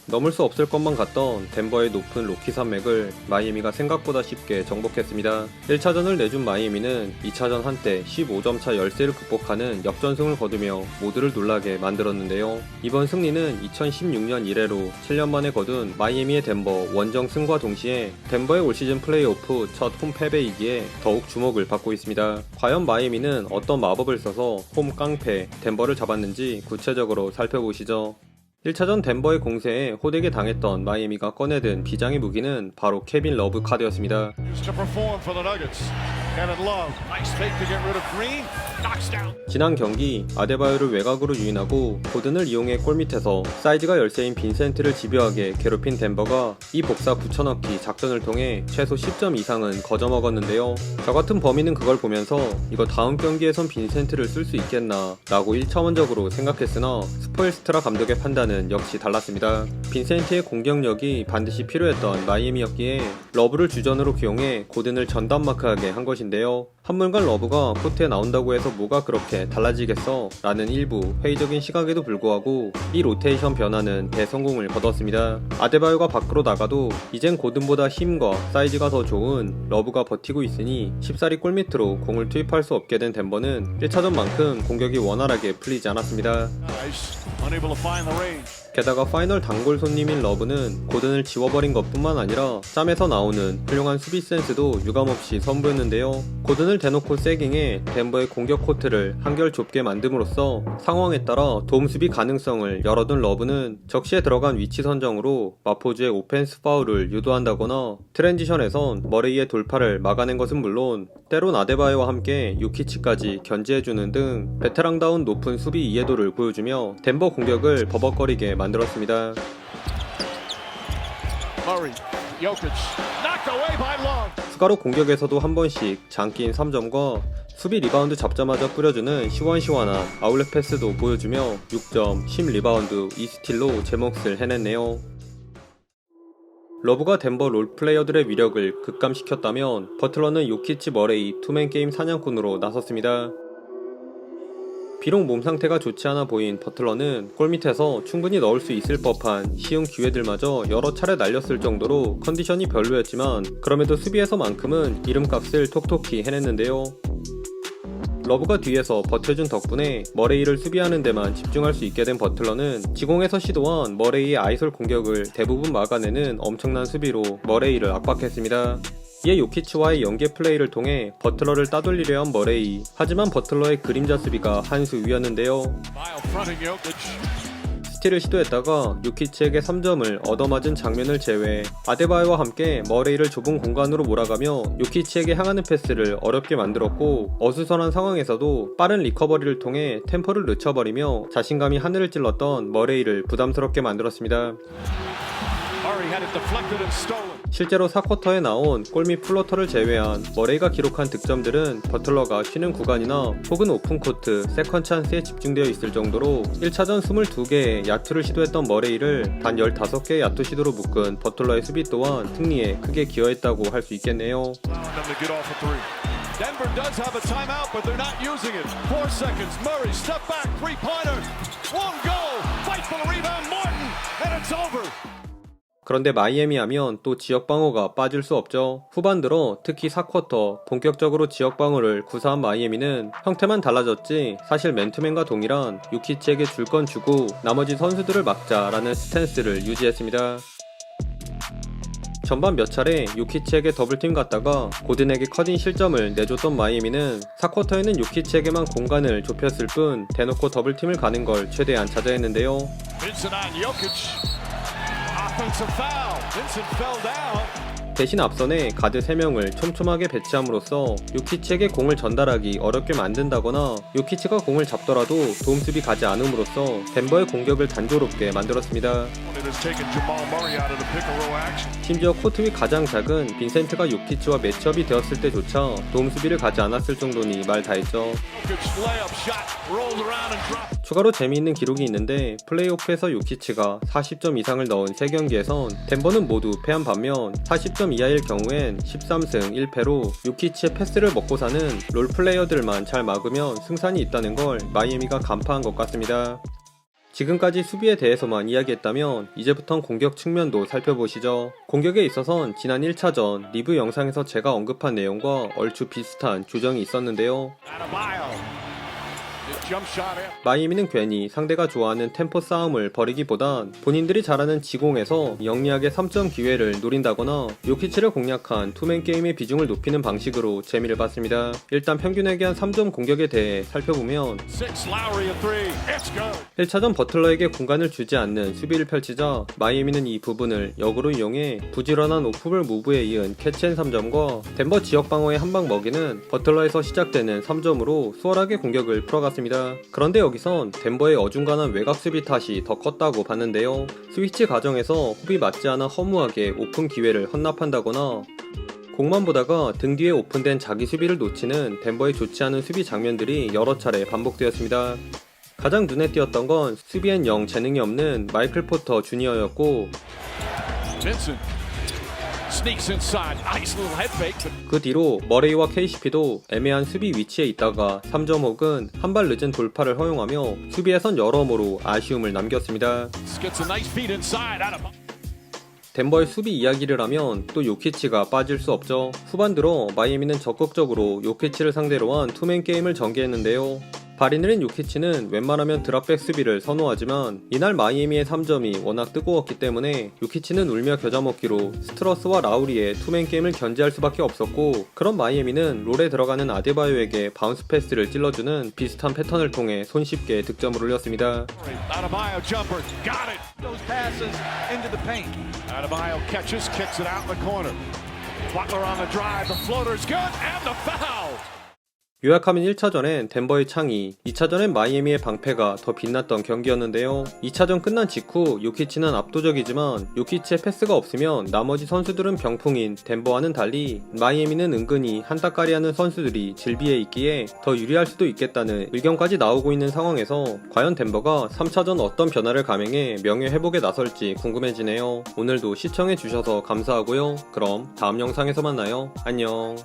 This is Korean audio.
넘을 수 없을 것만 같던 덴버의 높은 로키 산맥을 마이애미가 생각보다 쉽게 정복했습니다. 1차전을 내준 마이애미는 2차전 한때 15점 차 열세를 극복하는 역전승을 거두며 모두를 놀라게 만들었는데요. 이번 승리는 2016년 이래로 7년 만에 거둔 마이애미의 덴버 원정 승과 동시에 덴버의 올 시즌 플레이오프 첫 홈 패배이기에 더욱 주목을 받고 있습니다. 과연 마이애미는 어떤 마법을 써서 홈 깡패 덴버를 잡았는지 구체적으로 살펴보시죠. 1차전 덴버의 공세에 호되게 당했던 마이애미가 꺼내든 비장의 무기는 바로 케빈 러브 카드였습니다. 지난 경기 아데바요를 외곽으로 유인하고 고든을 이용해 골밑에서 사이즈가 열세인 빈센트를 집요하게 괴롭힌 덴버가 이 복사 붙여넣기 작전을 통해 최소 10점 이상은 거저먹었는데요. 저같은 범인은 그걸 보면서 이거 다음 경기에선 빈센트를 쓸 수 있겠나 라고 1차원적으로 생각했으나 스포엘스트라 감독의 판단은 역시 달랐습니다. 빈센트의 공격력이 반드시 필요했던 마이애미였기에 러브를 주전으로 기용해 고든을 전담 마크하게 한 것인데요. 한물간 러브가 코트에 나온다고 해서 뭐가 그렇게 달라지겠어? 라는 일부 회의적인 시각에도 불구하고 이 로테이션 변화는 대성공을 거뒀습니다. 아데바요가 밖으로 나가도 이젠 고든보다 힘과 사이즈가 더 좋은 러브가 버티고 있으니 쉽사리 골밑으로 공을 투입할 수 없게 된 덴버는 1차전만큼 공격이 원활하게 풀리지 않았습니다. 게다가 파이널 단골 손님인 러브는 고든을 지워버린 것뿐만 아니라 짬에서 나오는 훌륭한 수비 센스도 유감없이 선보였는데요. 고든을 대놓고 세깅해 덴버의 공격 코트를 한결 좁게 만듦으로써 상황에 따라 도움 수비 가능성을 열어둔 러브는 적시에 들어간 위치 선정으로 마포주의 오펜스 파울을 유도한다거나 트랜지션에선 머레이의 돌파를 막아낸 것은 물론 때론 아데바요와 함께 요키치까지 견제해주는 등 베테랑다운 높은 수비 이해도를 보여주며 덴버 공격을 버벅거리게 만들었습니다. 추가로 공격에서도 한 번씩 장기인 3점과 수비 리바운드 잡자마자 뿌려주는 시원시원한 아울렛 패스도 보여주며 6점, 10리바운드, 2스틸로 제 몫을 해냈네요. 러브가 덴버 롤플레이어들의 위력을 급감시켰다면 버틀러는 요키치 머레이 투맨 게임 사냥꾼으로 나섰습니다. 비록 몸 상태가 좋지 않아 보인 버틀러는 골밑에서 충분히 넣을 수 있을 법한 쉬운 기회들마저 여러 차례 날렸을 정도로 컨디션이 별로였지만 그럼에도 수비에서만큼은 이름값을 톡톡히 해냈는데요. 러브가 뒤에서 버텨준 덕분에 머레이를 수비하는 데만 집중할 수 있게 된 버틀러는 지공에서 시도한 머레이의 아이솔 공격을 대부분 막아내는 엄청난 수비로 머레이를 압박했습니다. 이에 요키치와의 연계 플레이를 통해 버틀러를 따돌리려 한 머레이. 하지만 버틀러의 그림자 수비가 한 수 위였는데요. 스틸을 시도했다가 요키치에게 3점을 얻어맞은 장면을 제외 아데바요와 함께 머레이를 좁은 공간으로 몰아가며 요키치에게 향하는 패스를 어렵게 만들었고 어수선한 상황에서도 빠른 리커버리를 통해 템포를 늦춰버리며 자신감이 하늘을 찔렀던 머레이를 부담스럽게 만들었습니다. 실제로 4쿼터에 나온 골밑 플로터를 제외한 머레이가 기록한 득점들은 버틀러가 쉬는 구간이나 혹은 오픈코트, 세컨 찬스에 집중되어 있을 정도로 1차전 22개의 야투를 시도했던 머레이를 단 15개의 야투 시도로 묶은 버틀러의 수비 또한 승리에 크게 기여했다고 할 수 있겠네요. Denver does have a timeout, but they're not using it. 4 seconds. Murray, step back, three-pointer. One goal. Fight for the rebound. Martin, and it's over. 그런데 마이애미 하면 또 지역방어가 빠질 수 없죠. 후반 들어 특히 4쿼터 본격적으로 지역방어를 구사한 마이애미는 형태만 달라졌지 사실 맨투맨과 동일한 요키치에게 줄 건 주고 나머지 선수들을 막자라는 스탠스를 유지했습니다. 전반 몇 차례 요키치에게 더블팀 갔다가 고든에게 커진 실점을 내줬던 마이애미는 4쿼터에는 요키치에게만 공간을 좁혔을 뿐 대놓고 더블팀을 가는 걸 최대한 자제했는데요. 대신 앞선에 가드 3명을 촘촘하게 배치함으로써 요키치에게 공을 전달하기 어렵게 만든다거나 요키치가 공을 잡더라도 도움수비 가지 않음으로써 덴버의 공격을 단조롭게 만들었습니다. 심지어 코트 위 가장 작은 빈센트가 요키치와 매치업이 되었을 때조차 도움수비를 가지 않았을 정도니 말 다했죠. 추가로 재미있는 기록이 있는데 플레이오프에서 요키치가 40점 이상을 넣은 3경기에선 덴버는 모두 패한 반면 40점 이하일 경우엔 13승 1패로 요키치의 패스를 먹고 사는 롤플레이어들만 잘 막으면 승산이 있다는 걸 마이애미가 간파한 것 같습니다. 지금까지 수비에 대해서만 이야기했다면 이제부턴 공격 측면도 살펴보시죠. 공격에 있어선 지난 1차전 리뷰 영상에서 제가 언급한 내용과 얼추 비슷한 조정이 있었는데요. 마이애미는 괜히 상대가 좋아하는 템포 싸움을 벌이기보단 본인들이 잘하는 지공에서 영리하게 3점 기회를 노린다거나 요키치를 공략한 투맨 게임의 비중을 높이는 방식으로 재미를 봤습니다. 일단 평균에게 한 3점 공격에 대해 살펴보면 1차전 버틀러에게 공간을 주지 않는 수비를 펼치자 마이애미는 이 부분을 역으로 이용해 부지런한 오프볼 무브에 이은 캐치앤 3점과 덴버 지역 방어에 한 방 먹이는 버틀러에서 시작되는 3점으로 수월하게 공격을 풀어갔습니다. 그런데 여기선 덴버의 어중간한 외곽 수비 탓이 더 컸다고 봤는데요. 스위치 과정에서 호흡이 맞지 않아 허무하게 오픈 기회를 헌납한다거나 공만 보다가 등 뒤에 오픈된 자기 수비를 놓치는 덴버의 좋지 않은 수비 장면들이 여러 차례 반복되었습니다. 가장 눈에 띄었던 건 수비엔 영 재능이 없는 마이클 포터 주니어였고 그 뒤로 머레이와 KCP도 애매한 수비 위치에 있다가 3점 혹은 한 발 늦은 돌파를 허용하며 수비에선 여러모로 아쉬움을 남겼습니다. 덴버의 수비 이야기를 하면 또 요키치가 빠질 수 없죠. 후반 들어 마이애미는 적극적으로 요키치를 상대로 한 투맨 게임을 전개했는데요. 발이 느린 요키치는 웬만하면 드랍백 수비를 선호하지만 이날 마이애미의 3점이 워낙 뜨거웠기 때문에 요키치는 울며 겨자 먹기로 스트러스와 라우리의 투맨 게임을 견제할 수밖에 없었고, 그런 마이애미는 롤에 들어가는 아데바요에게 바운스 패스를 찔러주는 비슷한 패턴을 통해 손쉽게 득점을 올렸습니다. 요약하면 1차전엔 덴버의 창의, 2차전엔 마이애미의 방패가 더 빛났던 경기였는데요. 2차전 끝난 직후 요키치는 압도적이지만 요키치의 패스가 없으면 나머지 선수들은 병풍인 덴버와는 달리 마이애미는 은근히 한따까리하는 선수들이 질비해 있기에 더 유리할 수도 있겠다는 의견까지 나오고 있는 상황에서 과연 덴버가 3차전 어떤 변화를 감행해 명예 회복에 나설지 궁금해지네요. 오늘도 시청해주셔서 감사하고요. 그럼 다음 영상에서 만나요. 안녕.